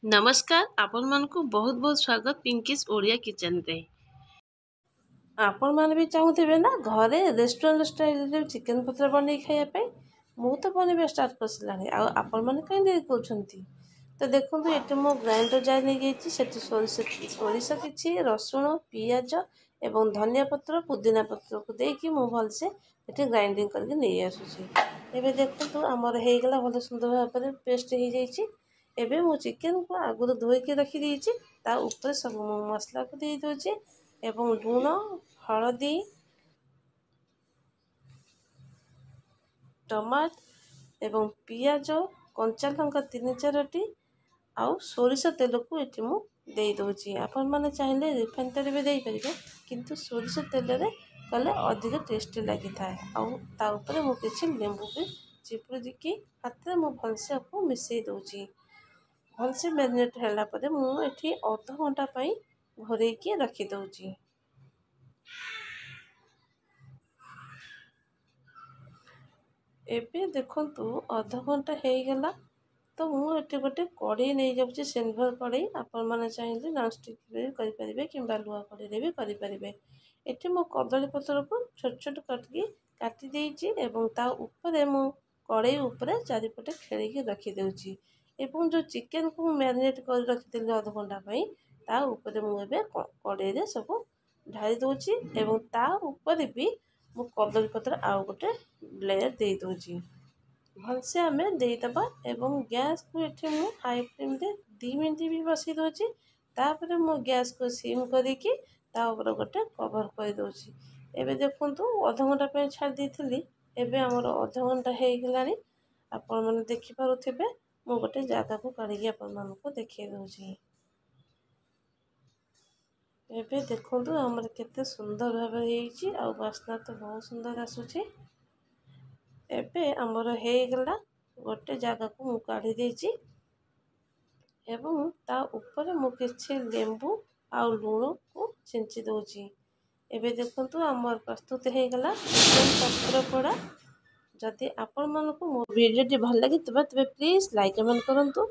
नमस्कार आपण मानकु बहुत बहुत स्वागत पिंकीज ओडिया किचन रे। आपण मान भी चाहूथिबे ना घरे रेस्टोरेंट स्टाइल चिकन पत्र बनै खाया पे मु तो बनबे स्टार्ट करसलानी आ आपण मान कहीं देरी करछंती। तो देखंतु एटे मो ग्राइंडर जार नै गेछि सेठी सोरिष किछि रसुण पियाज एवं धनिया पत्र पुदीना पत्र को देकी मु भलसे एटे ग्राइंडिंग करके नै आसुछि। एबे देखंतु हमर हे गेला बहुत सुंदर भाबरे पेस्ट हे जाइछि। एबे मु चिकन को आगुर धोई के रखी देछि ता ऊपर सब मसला को दे दोछि एवं लूण हळदी टमाट एवं पियाज कंचा लंका 3-4टी आउ सोरिष तेल को एठी मु दे दोछि। आपण माने चाहिले रिफाइन तेल भी दे परिबे किंतु सोरिष तेल रे कले अधिक टेस्टी लागि थाए। आउ ता ऊपर मु किछि लेंबू भी चिपुड़ी दिकी हाथ रे मु भलसे को मिसई दोछि। भलसे मैरिनेट होला परे मु एठी आधा घंटा पई घोरै के रखी दोछि। एबे देखंतु आधा घंटा हे गेला तो मु एठी गोटे कढ़ी नै जाउछि सिल्वर कढ़ी आपण माने चाहिले नॉनस्टिक रे करि परिबे किंबा लुहा कढ़ी रे भी करि परिबे। एठी मु कदली पत्र को छोट छोट काटी देछि एवं ता ऊपर मु कढ़ई ऊपर चारिपटे खेली के रखी दोछि एवं जो चिकन को मैरिनेट कर रखी देली आधा घंटा पई ता ऊपर मु एबे कढ़ई रे सब ढाली दोछि एवं ता ऊपर भी मु कदली पत्र आउ गोटे लेयर दे दोछि। भलसे आमे दे दबा एवं गैस को एठी मु हाई फ्लेम रे 2 मिनिट भी बसी दोछि तापर मु गैस को सिम करी कि ता ऊपर गोटे कवर कर दोछि। एबे देखंतु आधा घंटा पे छाड़ देथिली एबे हमर आधा घंटा हे गेलानी आपण माने देखि पारुथिबे मु गोटे जागा को काढी आपण मान को देखै दोछि। एबे देखंतु हमर केते सुंदर भाबे हेछि आ वासना तो बहुत सुंदर आसुछि। एबे हमर हे गेला गोटे जागा को मु काढी देछि एवं ता ऊपर मु किछि लेंबू आ लूण को छिंची दोछि। एबे देखंतु हमर प्रस्तुत हे गेला चिकन पत्र पोड़ा। जदि आपण मानकु मो वीडियो टी भल लागि तबे प्लीज लाइक कमेंट करंतु।